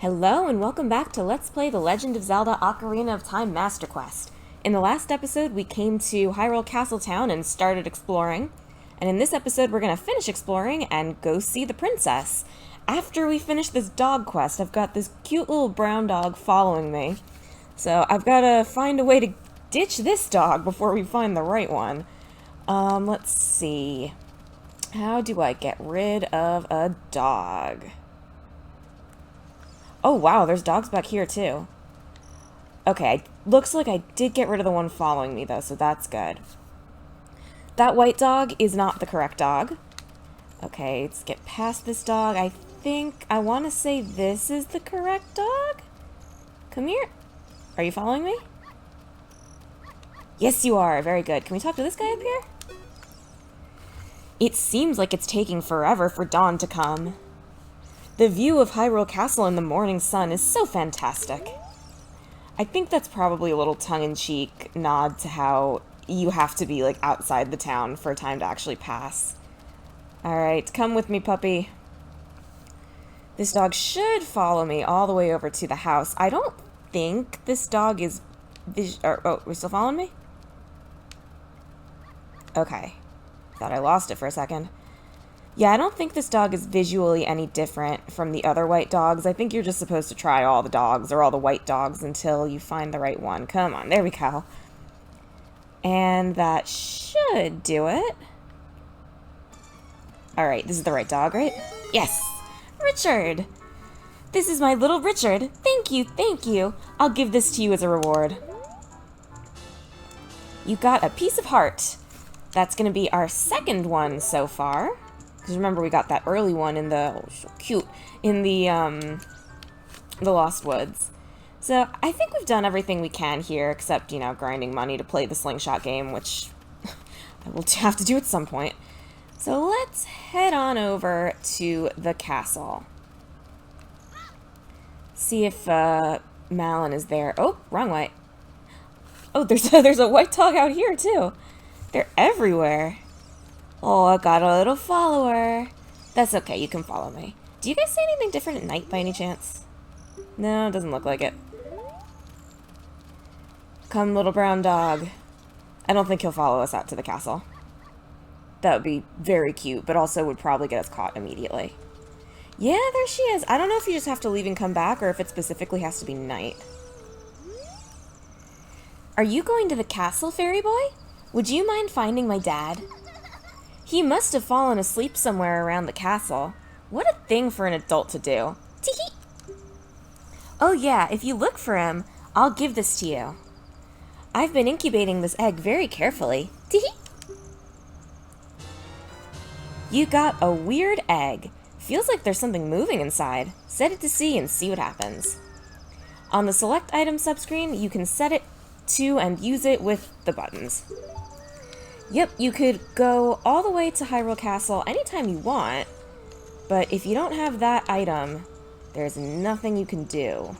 Hello and welcome back to Let's Play The Legend of Zelda Ocarina of Time Master Quest. In the last episode, we came to Hyrule Castle Town and started exploring. And in this episode, we're going to finish exploring and go see the princess. After we finish this dog quest, I've got this cute little brown dog following me. So I've got to find a way to ditch this dog before we find the right one. Let's see. How do I get rid of a dog? Oh, wow, there's dogs back here, too. Okay, looks like I did get rid of the one following me, though, so that's good. That white dog is not the correct dog. Okay, let's get past this dog. I want to say this is the correct dog? Come here. Are you following me? Yes, you are. Very good. Can we talk to this guy up here? It seems like it's taking forever for dawn to come. The view of Hyrule Castle in the morning sun is so fantastic. I think that's probably a little tongue-in-cheek nod to how you have to be, like, outside the town for time to actually pass. Alright, come with me, puppy. This dog should follow me all the way over to the house. I don't think this dog is... Oh, we still following me? Okay. Thought I lost it for a second. Yeah, I don't think this dog is visually any different from the other white dogs. I think you're just supposed to try all the dogs, or all the white dogs, until you find the right one. Come on, there we go. And that should do it. Alright, this is the right dog, right? Yes! Richard! This is my little Richard. Thank you, thank you. I'll give this to you as a reward. You got a piece of heart. That's going to be our second one so far. Because remember, we got that early one in the... Oh, so cute. In the Lost Woods. So, I think we've done everything we can here, except, you know, grinding money to play the slingshot game, which I will have to do at some point. So, let's head on over to the castle. See if Malin is there. Oh, wrong way. Oh, there's a white dog out here, too. They're everywhere. Oh, I got a little follower. That's okay, you can follow me. Do you guys see anything different at night by any chance? No, it doesn't look like it. Come, little brown dog. I don't think he'll follow us out to the castle. That would be very cute, but also would probably get us caught immediately. Yeah, there she is. I don't know if you just have to leave and come back, or if it specifically has to be night. Are you going to the castle, fairy boy? Would you mind finding my dad? He must have fallen asleep somewhere around the castle. What a thing for an adult to do. Tee-hee! Oh yeah, if you look for him, I'll give this to you. I've been incubating this egg very carefully. Tee-hee! You got a weird egg. Feels like there's something moving inside. Set it to C and see what happens. On the select item subscreen, you can set it to and use it with the buttons. Yep, you could go all the way to Hyrule Castle anytime you want, but if you don't have that item, there's nothing you can do.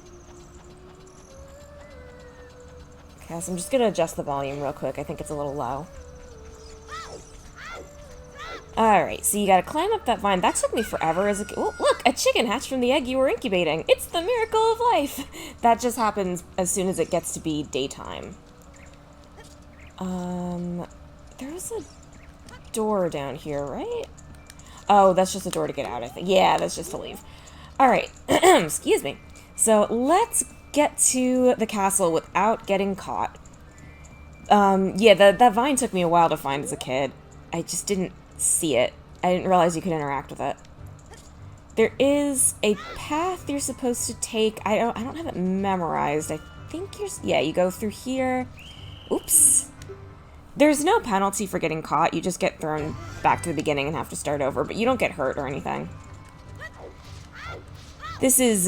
Okay, so I'm just going to adjust the volume real quick. I think it's a little low. Alright, so you gotta climb up that vine. That took me forever as a... Oh, look! A chicken hatched from the egg you were incubating! It's the miracle of life! That just happens as soon as it gets to be daytime. There's a door down here, right? Oh, that's just a door to get out, I think. Yeah, that's just to leave. Alright, excuse me. So, let's get to the castle without getting caught. Yeah, that vine took me a while to find as a kid. I just didn't see it. I didn't realize you could interact with it. There is a path you're supposed to take. I don't have it memorized. I think yeah, you go through here. Oops. There's no penalty for getting caught. You just get thrown back to the beginning and have to start over, but you don't get hurt or anything. This is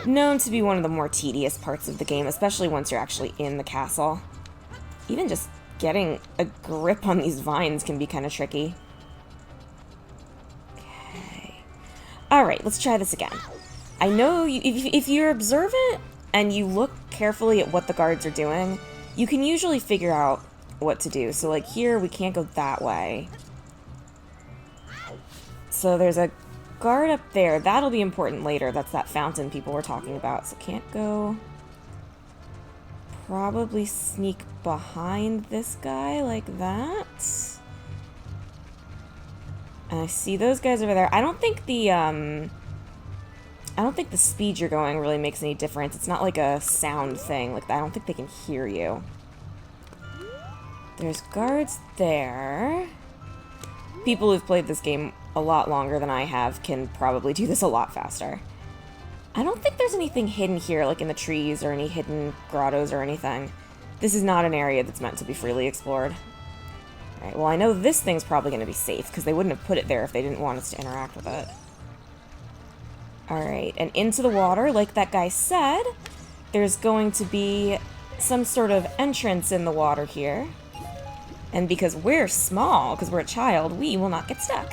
known to be one of the more tedious parts of the game, especially once you're actually in the castle. Even just getting a grip on these vines can be kind of tricky. Okay. Alright, let's try this again. I know if you're observant and you look carefully at what the guards are doing, you can usually figure out what to do. So like here, we can't go that way. So there's a guard up there. That'll be important later. That's that fountain people were talking about. So can't go... Probably sneak behind this guy like that. And I see those guys over there. I don't think the speed you're going really makes any difference. It's not like a sound thing. Like, I don't think they can hear you. There's guards there. People who've played this game a lot longer than I have can probably do this a lot faster. I don't think there's anything hidden here, like in the trees or any hidden grottos or anything. This is not an area that's meant to be freely explored. Alright, well I know this thing's probably going to be safe, because they wouldn't have put it there if they didn't want us to interact with it. Alright, and into the water, like that guy said, there's going to be some sort of entrance in the water here. And because we're small, because we're a child, we will not get stuck.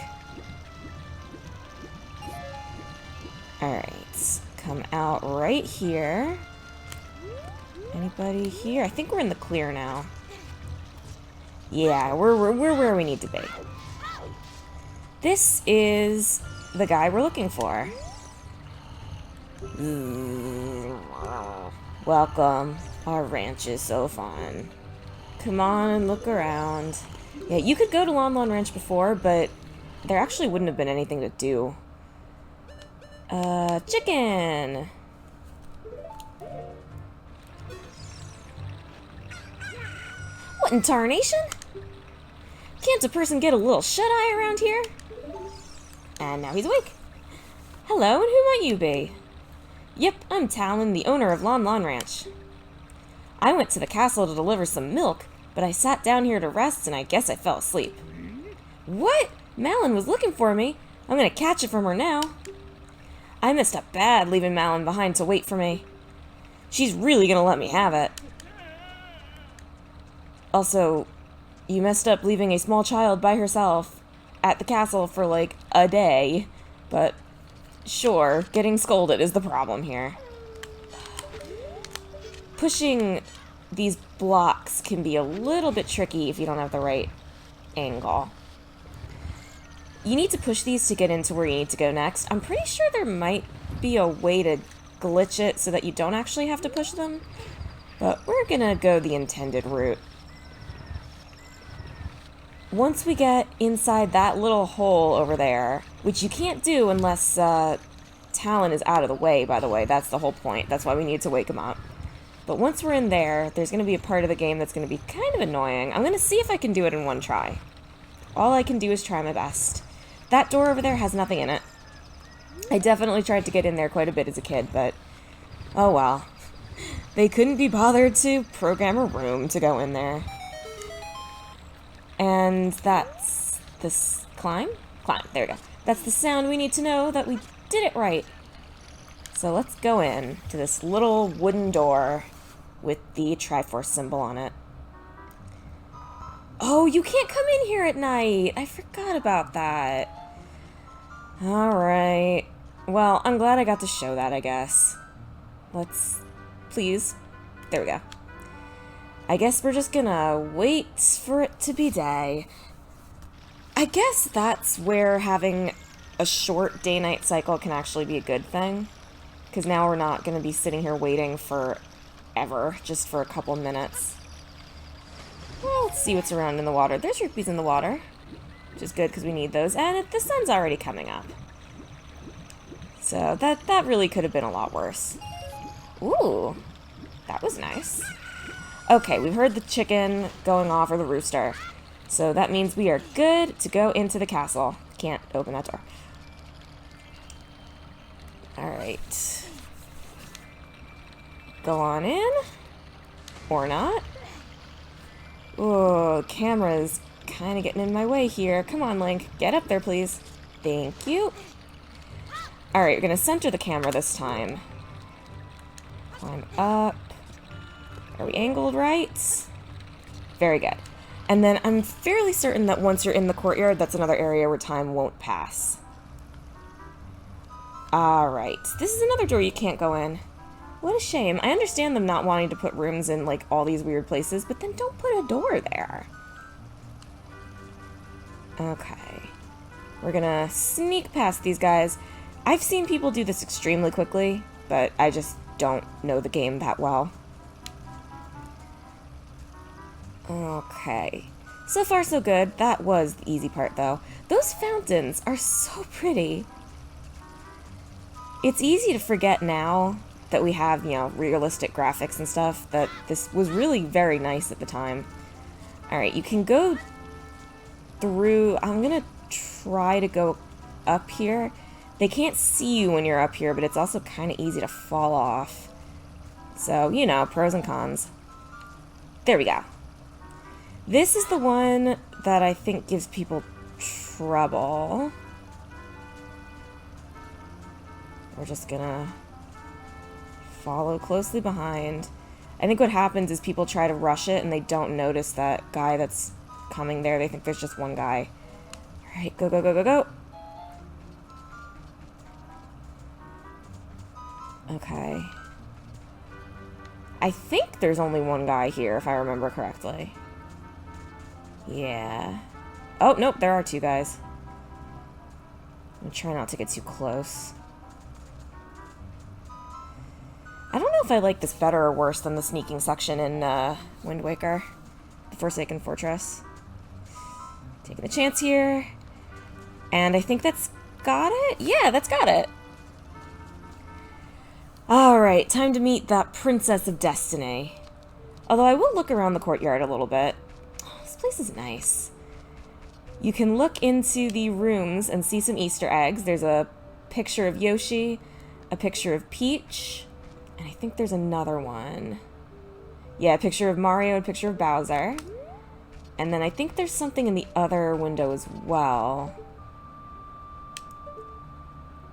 Alright, come out right here. Anybody here? I think we're in the clear now. Yeah, we're where we need to be. This is the guy we're looking for. Welcome. Our ranch is so fun. Come on, look around. Yeah, you could go to Lon Lon Ranch before, but there actually wouldn't have been anything to do. Chicken! What in tarnation? Can't a person get a little shut-eye around here? And now he's awake. Hello, and who might you be? Yep, I'm Talon, the owner of Lon Lon Ranch. I went to the castle to deliver some milk, but I sat down here to rest and I guess I fell asleep. What? Malin was looking for me. I'm gonna catch it from her now. I messed up bad leaving Malin behind to wait for me. She's really gonna let me have it. Also, you messed up leaving a small child by herself at the castle for like a day, but sure, getting scolded is the problem here. Pushing these blocks can be a little bit tricky if you don't have the right angle. You need to push these to get into where you need to go next. I'm pretty sure there might be a way to glitch it so that you don't actually have to push them, but we're gonna go the intended route. Once we get inside that little hole over there, which you can't do unless Talon is out of the way, by the way, that's the whole point. That's why we need to wake him up. But once we're in there, there's going to be a part of the game that's going to be kind of annoying. I'm going to see if I can do it in one try. All I can do is try my best. That door over there has nothing in it. I definitely tried to get in there quite a bit as a kid, but oh well. They couldn't be bothered to program a room to go in there. And that's this climb? Climb, there we go. That's the sound we need to know that we did it right. So let's go in to this little wooden door with the Triforce symbol on it. Oh, you can't come in here at night. I forgot about that. Alright. Well, I'm glad I got to show that, I guess. Let's... Please. There we go. I guess we're just gonna wait for it to be day. I guess that's where having a short day-night cycle can actually be a good thing. Because now we're not going to be sitting here waiting forever, just for a couple minutes. Well, let's see what's around in the water. There's rupees in the water, which is good because we need those. And the sun's already coming up. So that really could have been a lot worse. Ooh, that was nice. Okay, we've heard the chicken going off, or the rooster. So that means we are good to go into the castle. Can't open that door. Alright. Go on in. Or not. Oh, camera's kind of getting in my way here. Come on, Link. Get up there, please. Thank you. Alright, we're going to center the camera this time. Climb up. Are we angled right? Very good. And then I'm fairly certain that once you're in the courtyard, that's another area where time won't pass. Alright, this is another door you can't go in. What a shame. I understand them not wanting to put rooms in, like, all these weird places, but then don't put a door there. Okay. We're gonna sneak past these guys. I've seen people do this extremely quickly, but I just don't know the game that well. Okay. So far, so good. That was the easy part, though. Those fountains are so pretty. It's easy to forget now that we have, realistic graphics and stuff, that this was really very nice at the time. Alright, you can go through... I'm gonna try to go up here. They can't see you when you're up here, but it's also kind of easy to fall off. So, pros and cons. There we go. This is the one that I think gives people trouble. We're just gonna follow closely behind. I think what happens is people try to rush it and they don't notice that guy that's coming there. They think there's just one guy. Alright, go, go, go, go, go. Okay. I think there's only one guy here, if I remember correctly. Yeah. Oh, nope, there are two guys. I'm gonna try not to get too close. I don't know if I like this better or worse than the sneaking section in Wind Waker. The Forsaken Fortress. Taking a chance here. And I think that's got it? Yeah, that's got it. Alright, time to meet that Princess of Destiny. Although I will look around the courtyard a little bit. This place is nice. You can look into the rooms and see some Easter eggs. There's a picture of Yoshi, a picture of Peach, and I think there's another one. Yeah, a picture of Mario, a picture of Bowser. And then I think there's something in the other window as well.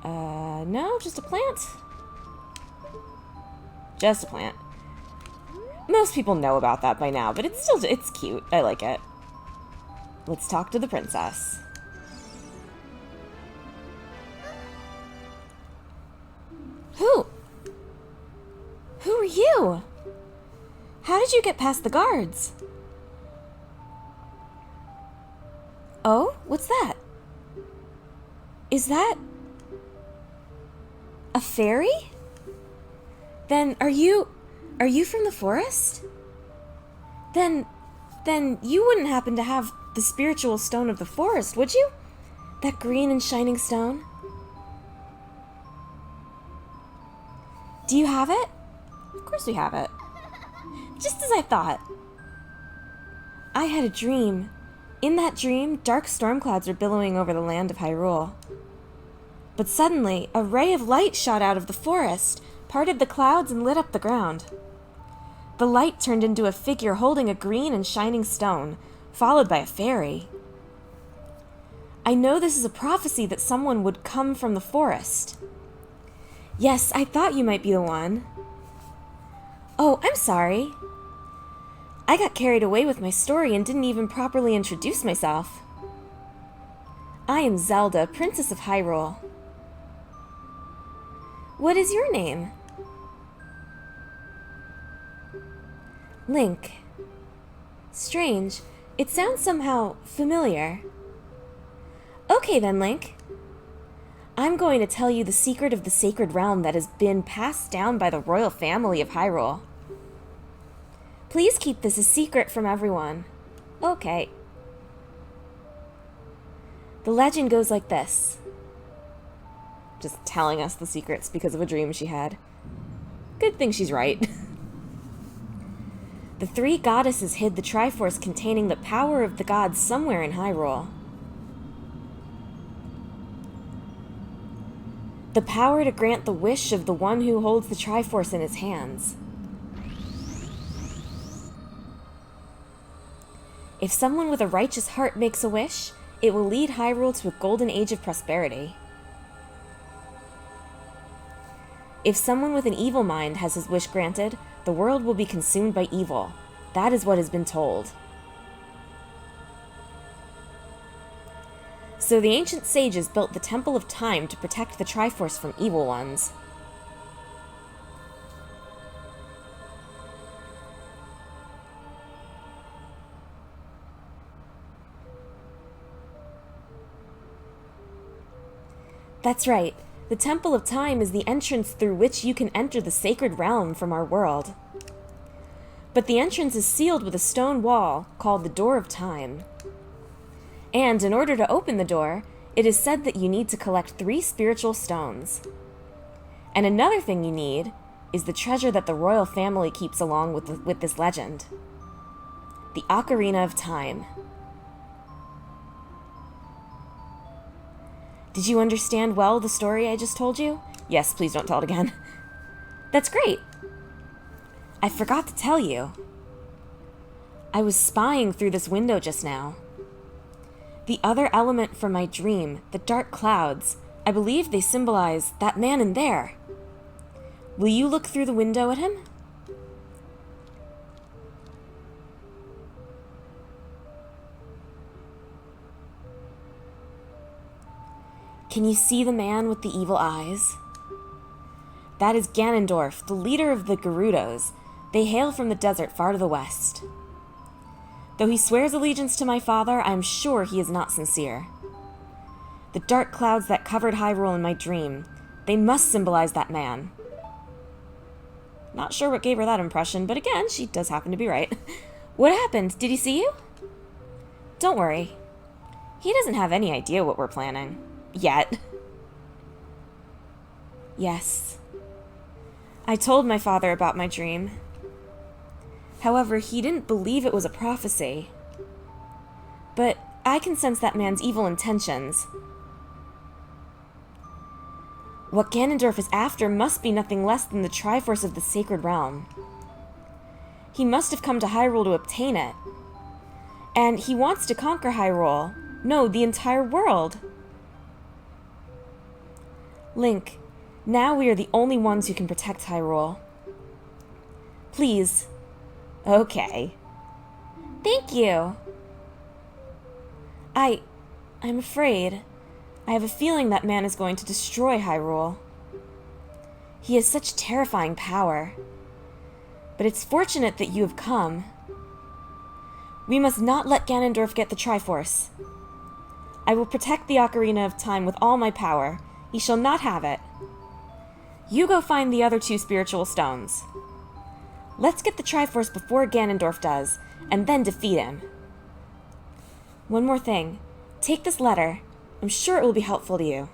No, just a plant. Just a plant. Most people know about that by now, but it's cute. I like it. Let's talk to the princess. Who? Who are you? How did you get past the guards? Oh, what's that? Is that a fairy? Then are you from the forest? Then you wouldn't happen to have the spiritual stone of the forest, would you? That green and shining stone? Do you have it? Of course we have it. Just as I thought. I had a dream. In that dream, dark storm clouds were billowing over the land of Hyrule. But suddenly, a ray of light shot out of the forest, parted the clouds, and lit up the ground. The light turned into a figure holding a green and shining stone, followed by a fairy. I know this is a prophecy that someone would come from the forest. Yes, I thought you might be the one. Oh, I'm sorry. I got carried away with my story and didn't even properly introduce myself. I am Zelda, Princess of Hyrule. What is your name? Link. Strange. It sounds somehow familiar. Okay then, Link. I'm going to tell you the secret of the sacred realm that has been passed down by the royal family of Hyrule. Please keep this a secret from everyone. Okay. The legend goes like this. Just telling us the secrets because of a dream she had. Good thing she's right. The three goddesses hid the Triforce containing the power of the gods somewhere in Hyrule. The power to grant the wish of the one who holds the Triforce in his hands. If someone with a righteous heart makes a wish, it will lead Hyrule to a golden age of prosperity. If someone with an evil mind has his wish granted, the world will be consumed by evil. That is what has been told. So the ancient sages built the Temple of Time to protect the Triforce from evil ones. That's right. The Temple of Time is the entrance through which you can enter the sacred realm from our world. But the entrance is sealed with a stone wall called the Door of Time. And in order to open the door, it is said that you need to collect 3 spiritual stones. And another thing you need is the treasure that the royal family keeps along with this legend. The Ocarina of Time. Did you understand well the story I just told you? Yes, please don't tell it again. That's great. I forgot to tell you. I was spying through this window just now. The other element from my dream, the dark clouds, I believe they symbolize that man in there. Will you look through the window at him? Can you see the man with the evil eyes? That is Ganondorf, the leader of the Gerudos. They hail from the desert far to the west. Though he swears allegiance to my father, I am sure he is not sincere. The dark clouds that covered Hyrule in my dream, they must symbolize that man. Not sure what gave her that impression, but again, she does happen to be right. What happened? Did he see you? Don't worry. He doesn't have any idea what we're planning. Yet. Yes. I told my father about my dream. However, he didn't believe it was a prophecy. But I can sense that man's evil intentions. What Ganondorf is after must be nothing less than the Triforce of the Sacred Realm. He must have come to Hyrule to obtain it. And he wants to conquer Hyrule. No, the entire world. Link, now we are the only ones who can protect Hyrule. Please. Okay. Thank you. I'm afraid. I have a feeling that man is going to destroy Hyrule. He has such terrifying power. But it's fortunate that you have come. We must not let Ganondorf get the Triforce. I will protect the Ocarina of Time with all my power. He shall not have it. You go find the other 2 spiritual stones. Let's get the Triforce before Ganondorf does, and then defeat him. One more thing. Take this letter. I'm sure it will be helpful to you.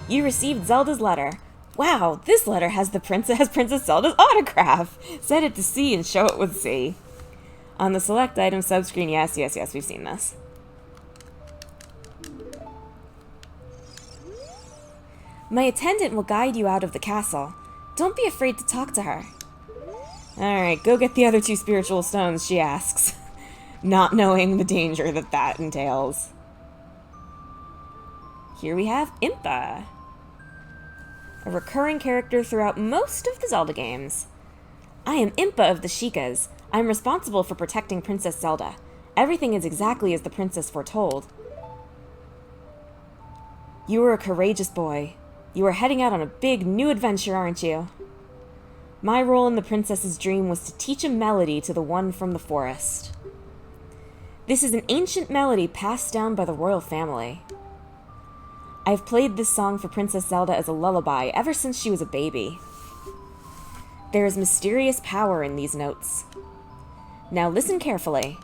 You received Zelda's letter. Wow, this letter has Princess Zelda's autograph. Set it to C and show it with C. On the select item subscreen, yes, we've seen this. My attendant will guide you out of the castle. Don't be afraid to talk to her. Alright, go get the other 2 spiritual stones, she asks, not knowing the danger that entails. Here we have Impa, a recurring character throughout most of the Zelda games. I am Impa of the Sheikahs. I'm responsible for protecting Princess Zelda. Everything is exactly as the princess foretold. You are a courageous boy. You are heading out on a big new adventure, aren't you? My role in the princess's dream was to teach a melody to the one from the forest. This is an ancient melody passed down by the royal family. I've played this song for Princess Zelda as a lullaby ever since she was a baby. There is mysterious power in these notes. Now listen carefully.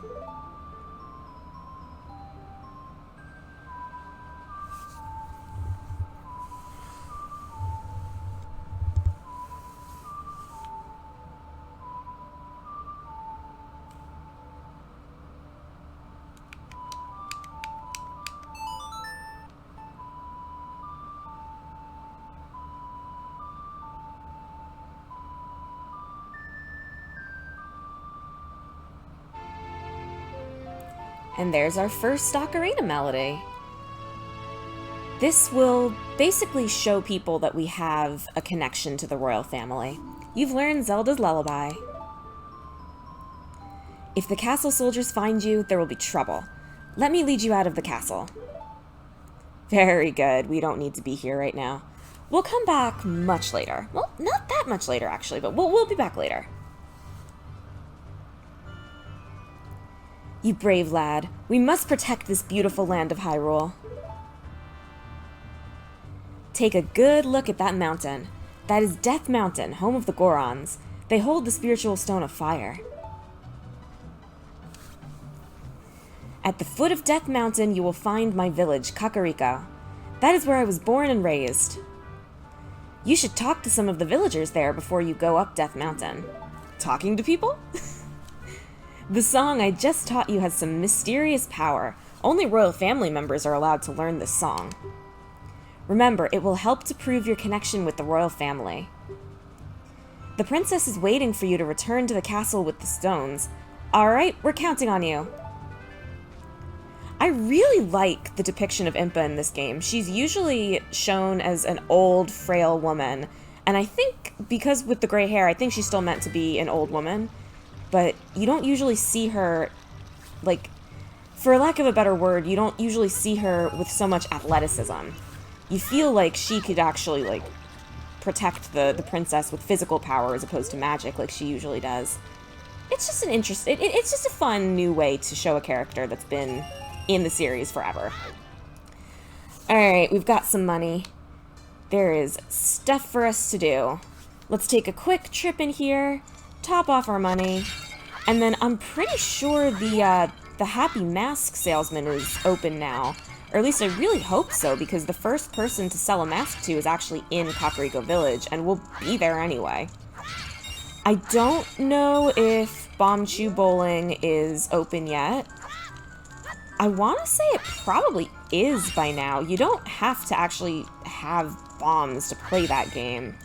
And there's our first Ocarina melody. This will basically show people that we have a connection to the royal family. You've learned Zelda's lullaby. If the castle soldiers find you, there will be trouble. Let me lead you out of the castle. Very good. We don't need to be here right now. We'll come back much later. Well, not that much later, actually, but we'll be back later. You brave lad. We must protect this beautiful land of Hyrule. Take a good look at that mountain. That is Death Mountain, home of the Gorons. They hold the spiritual stone of fire. At the foot of Death Mountain, you will find my village, Kakariko. That is where I was born and raised. You should talk to some of the villagers there before you go up Death Mountain. Talking to people? The song I just taught you has some mysterious power. Only royal family members are allowed to learn this song. Remember, it will help to prove your connection with the royal family. The princess is waiting for you to return to the castle with the stones. Alright, we're counting on you. I really like the depiction of Impa in this game. She's usually shown as an old, frail woman. And I think, because with the gray hair, I think she's still meant to be an old woman. But you don't usually see her, like, for lack of a better word, you don't usually see her with so much athleticism. You feel like she could actually, like, protect the princess with physical power as opposed to magic like she usually does. It's just an it's just a fun new way to show a character that's been in the series forever. Alright, we've got some money. There is stuff for us to do. Let's take a quick trip in here, top off our money, and then I'm pretty sure the Happy Mask salesman is open now. Or at least I really hope so, because the first person to sell a mask to is actually in Kakariko Village, and we'll be there anyway. I don't know if Bomb Chew Bowling is open yet. I want to say it probably is by now. You don't have to actually have bombs to play that game.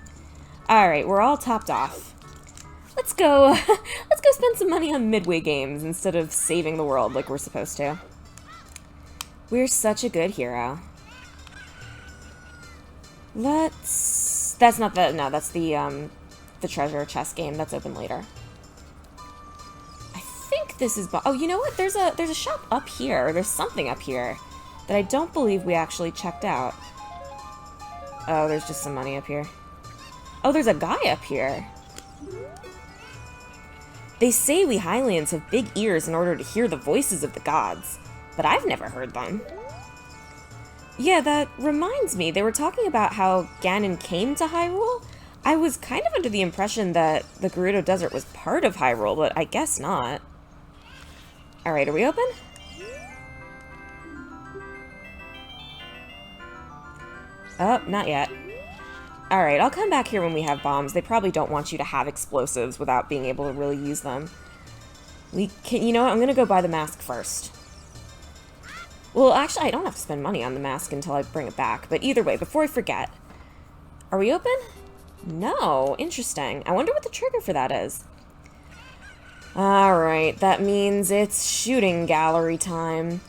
Alright, we're all topped off. Let's go, let's go spend some money on Midway games instead of saving the world like we're supposed to. We're such a good hero. That's not the, no, that's the treasure chest game. That's open later. I think this is, oh, you know what? There's a shop up here. There's something up here that I don't believe we actually checked out. Oh, there's just some money up here. Oh, there's a guy up here. They say we Hylians have big ears in order to hear the voices of the gods. But I've never heard them. Yeah, that reminds me. They were talking about how Ganon came to Hyrule. I was kind of under the impression that the Gerudo Desert was part of Hyrule, but I guess not. Alright, are we open? Oh, not yet. Alright, I'll come back here when we have bombs. They probably don't want you to have explosives without being able to really use them. We can, you know what? I'm gonna go buy the mask first. Well, actually, I don't have to spend money on the mask until I bring it back. But either way, before I forget, are we open? No. Interesting. I wonder what the trigger for that is. Alright, that means it's shooting gallery time.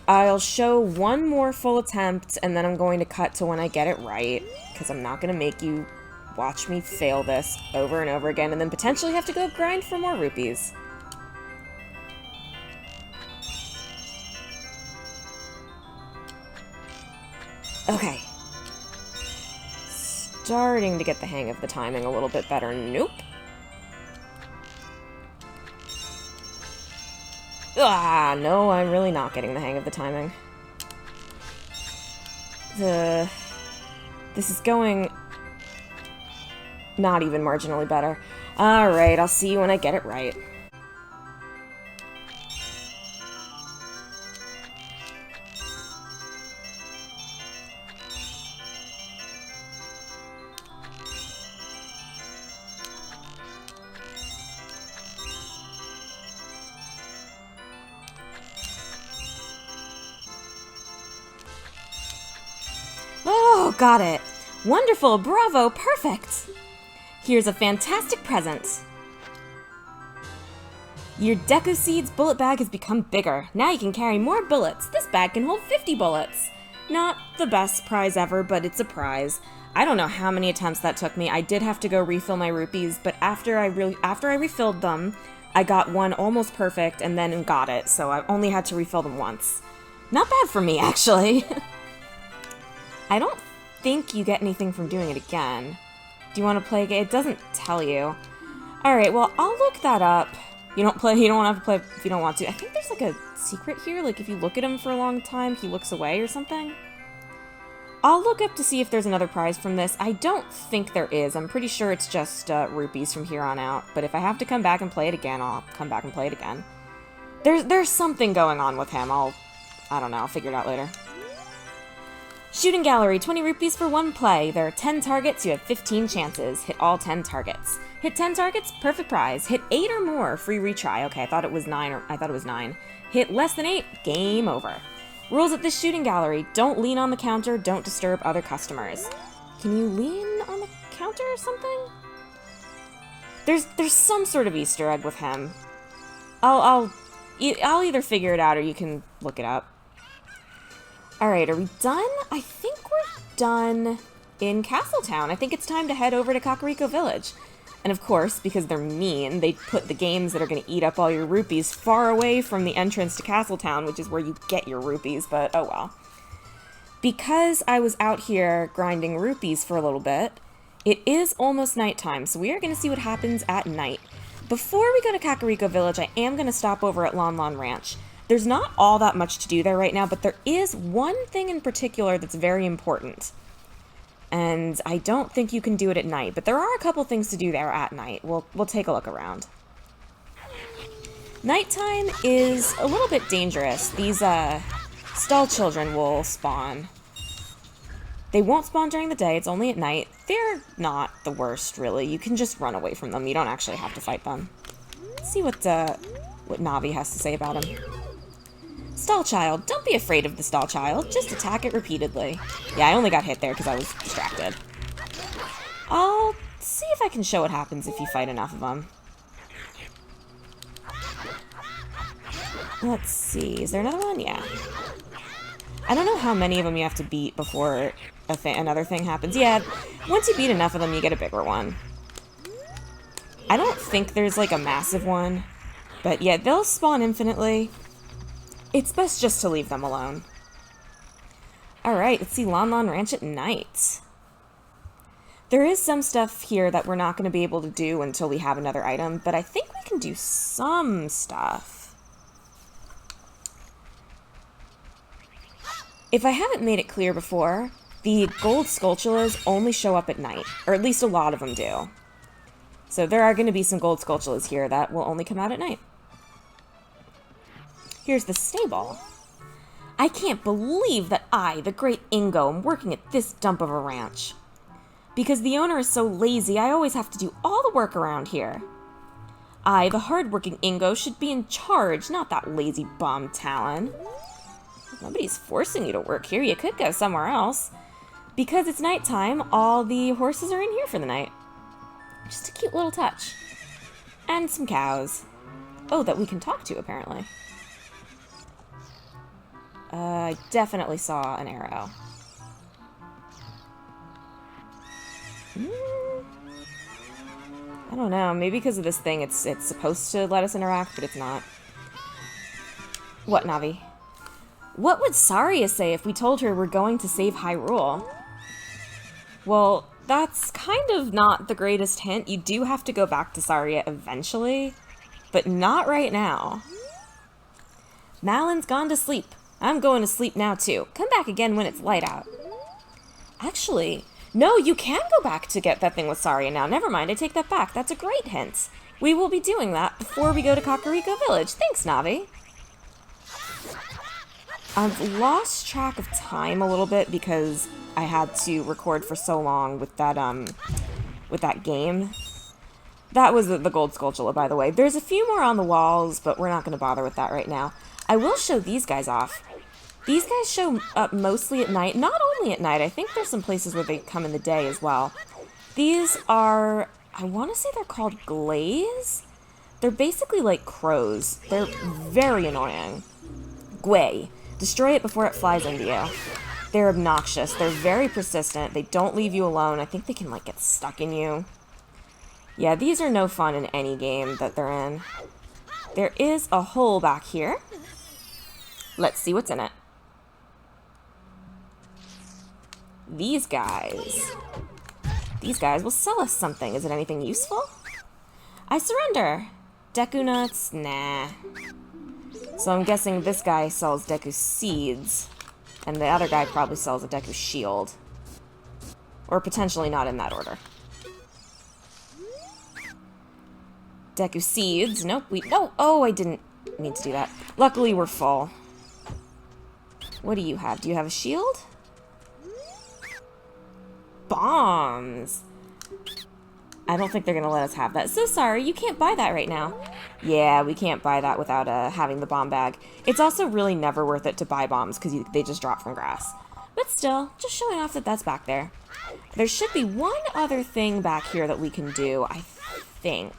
I'll show one more full attempt, and then I'm going to cut to when I get it right, because I'm not going to make you watch me fail this over and over again, and then potentially have to go grind for more rupees. Okay. Starting to get the hang of the timing a little bit better. Nope. Ah, no, I'm really not getting the hang of the timing. This is going not even marginally better. Alright, I'll see you when I get it right. Oh, got it. Wonderful, bravo, perfect. Here's a fantastic present. Your Deku Seeds bullet bag has become bigger. Now you can carry more bullets. This bag can hold 50 bullets. Not the best prize ever, but it's a prize. I don't know how many attempts that took me. I did have to go refill my rupees, but after I refilled them, I got one almost perfect and then got it, so I only had to refill them once. Not bad for me, actually. I don't think you get anything from doing it again. Do you want to play a game? It doesn't tell you. Alright, well, I'll look that up. You don't have to play if you don't want to. I think there's like a secret here, like if you look at him for a long time, he looks away or something. I'll look up to see if there's another prize from this. I don't think there is. I'm pretty sure it's just rupees from here on out. But if I have to come back and play it again, I'll come back and play it again. There's something going on with him. I don't know. I'll figure it out later. Shooting gallery, 20 rupees for one play. There are 10 targets. You have 15 chances. Hit all 10 targets. Hit 10 targets, perfect prize. Hit 8 or more, free retry. Okay, I thought it was 9. Hit less than 8, game over. Rules at this shooting gallery: don't lean on the counter, don't disturb other customers. Can you lean on the counter or something? There's some sort of Easter egg with him. I'll either figure it out or you can look it up. Alright, are we done? I think we're done in Castletown. I think it's time to head over to Kakariko Village. And of course, because they're mean, they put the games that are going to eat up all your rupees far away from the entrance to Castletown, which is where you get your rupees, but oh well. Because I was out here grinding rupees for a little bit, it is almost nighttime, so we are going to see what happens at night. Before we go to Kakariko Village, I am going to stop over at Lon Lon Ranch. There's not all that much to do there right now, but there is one thing in particular that's very important. And I don't think you can do it at night, but there are a couple things to do there at night. We'll take a look around. Nighttime is a little bit dangerous. These stall children will spawn. They won't spawn during the day, it's only at night. They're not the worst, really. You can just run away from them. You don't actually have to fight them. Let's see what Navi has to say about him. Stall child. Don't be afraid of the stall child. Just attack it repeatedly. Yeah, I only got hit there because I was distracted. I'll see if I can show what happens if you fight enough of them. Let's see. Is there another one? Yeah. I don't know how many of them you have to beat before another thing happens. Yeah, once you beat enough of them, you get a bigger one. I don't think there's like a massive one. But yeah, they'll spawn infinitely. It's best just to leave them alone. Alright, let's see Lon Lon Ranch at night. There is some stuff here that we're not going to be able to do until we have another item, but I think we can do some stuff. If I haven't made it clear before, the gold Skulltulas only show up at night, or at least a lot of them do. So there are going to be some gold Skulltulas here that will only come out at night. Here's the stable. I can't believe that I, the great Ingo, am working at this dump of a ranch. Because the owner is so lazy, I always have to do all the work around here. I, the hard-working Ingo, should be in charge, not that lazy bum Talon. Nobody's forcing you to work here. You could go somewhere else. Because it's nighttime, all the horses are in here for the night. Just a cute little touch. And some cows. Oh, that we can talk to, apparently. I definitely saw an arrow. I don't know. Maybe because of this thing, it's supposed to let us interact, but it's not. What, Navi? What would Saria say if we told her we're going to save Hyrule? Well, that's kind of not the greatest hint. You do have to go back to Saria eventually, but not right now. Malin's gone to sleep. I'm going to sleep now, too. Come back again when it's light out. Actually, no, you can go back to get that thing with Saria now. Never mind, I take that back. That's a great hint. We will be doing that before we go to Kakariko Village. Thanks, Navi. I've lost track of time a little bit because I had to record for so long with that game. That was the gold Skulltula, by the way. There's a few more on the walls, but we're not going to bother with that right now. I will show these guys off. These guys show up mostly at night. Not only at night. I think there's some places where they come in the day as well. These are, I want to say they're called glaze. They're basically like crows. They're very annoying. Gwei. Destroy it before it flies into you. They're obnoxious. They're very persistent. They don't leave you alone. I think they can like get stuck in you. Yeah, these are no fun in any game that they're in. There is a hole back here. Let's see what's in it. These guys. These guys will sell us something. Is it anything useful? I surrender. Deku nuts? Nah. So I'm guessing this guy sells Deku seeds. And the other guy probably sells a Deku Shield. Or potentially not in that order. Deku Seeds. Nope, no! Oh, I didn't mean to do that. Luckily, we're full. What do you have? Do you have a shield? Bombs! I don't think they're gonna let us have that. So sorry, you can't buy that right now. Yeah, we can't buy that without having the bomb bag. It's also really never worth it to buy bombs because they just drop from grass. But still, just showing off that that's back there. There should be one other thing back here that we can do, I think.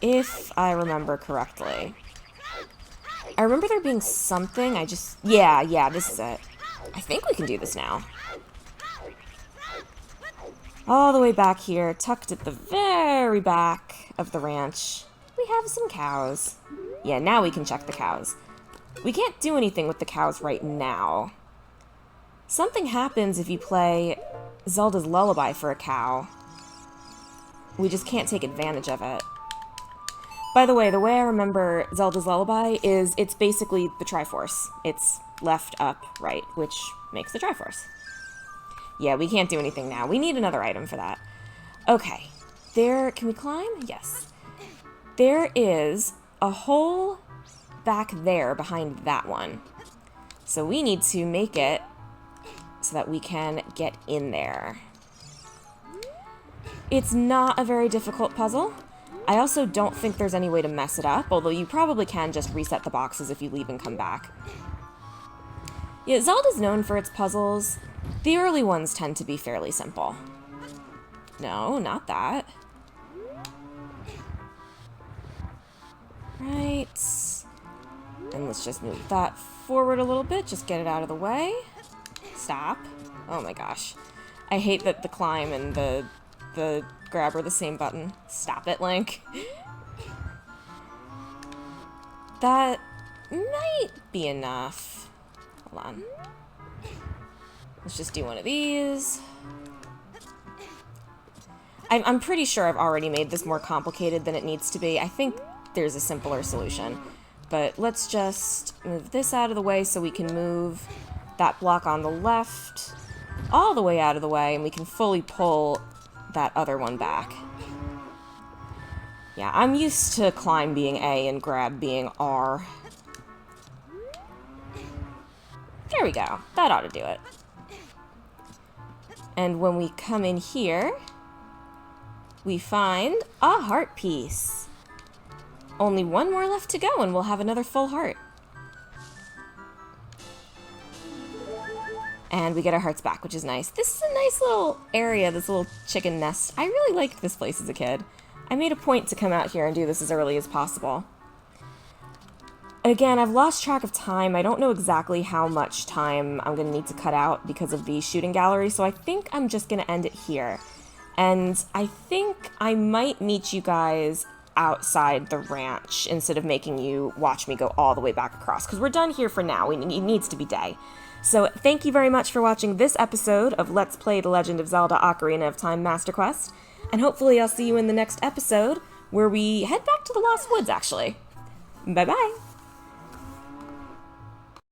If I remember correctly. I remember there being something, yeah, this is it. I think we can do this now. All the way back here, tucked at the very back of the ranch, we have some cows. Yeah, now we can check the cows. We can't do anything with the cows right now. Something happens if you play Zelda's Lullaby for a cow. We just can't take advantage of it. By the way I remember Zelda's Lullaby is it's basically the Triforce. It's left, up, right, which makes the Triforce. Yeah, we can't do anything now. We need another item for that. Okay. Can we climb? Yes. There is a hole back there behind that one. So we need to make it so that we can get in there. It's not a very difficult puzzle. I also don't think there's any way to mess it up, although you probably can just reset the boxes if you leave and come back. Yeah, Zelda's known for its puzzles. The early ones tend to be fairly simple. No, not that. Right. And let's just move that forward a little bit. Just get it out of the way. Stop. Oh my gosh. I hate that the climb and the grab are the same button. Stop it, Link. That might be enough. Hold on. Let's just do one of these. I'm pretty sure I've already made this more complicated than it needs to be. I think there's a simpler solution. But let's just move this out of the way so we can move that block on the left all the way out of the way, and we can fully pull that other one back. Yeah, I'm used to climb being A and grab being R. There we go. That ought to do it. And when we come in here, we find a heart piece. Only one more left to go and we'll have another full heart. And we get our hearts back, which is nice. This is a nice little area, this little chicken nest. I really liked this place as a kid. I made a point to come out here and do this as early as possible. Again, I've lost track of time. I don't know exactly how much time I'm going to need to cut out because of the shooting gallery, so I think I'm just going to end it here. And I think I might meet you guys outside the ranch instead of making you watch me go all the way back across, because we're done here for now. It needs to be day. So thank you very much for watching this episode of Let's Play The Legend of Zelda Ocarina of Time Master Quest, and hopefully I'll see you in the next episode where we head back to the Lost Woods, actually. Bye-bye!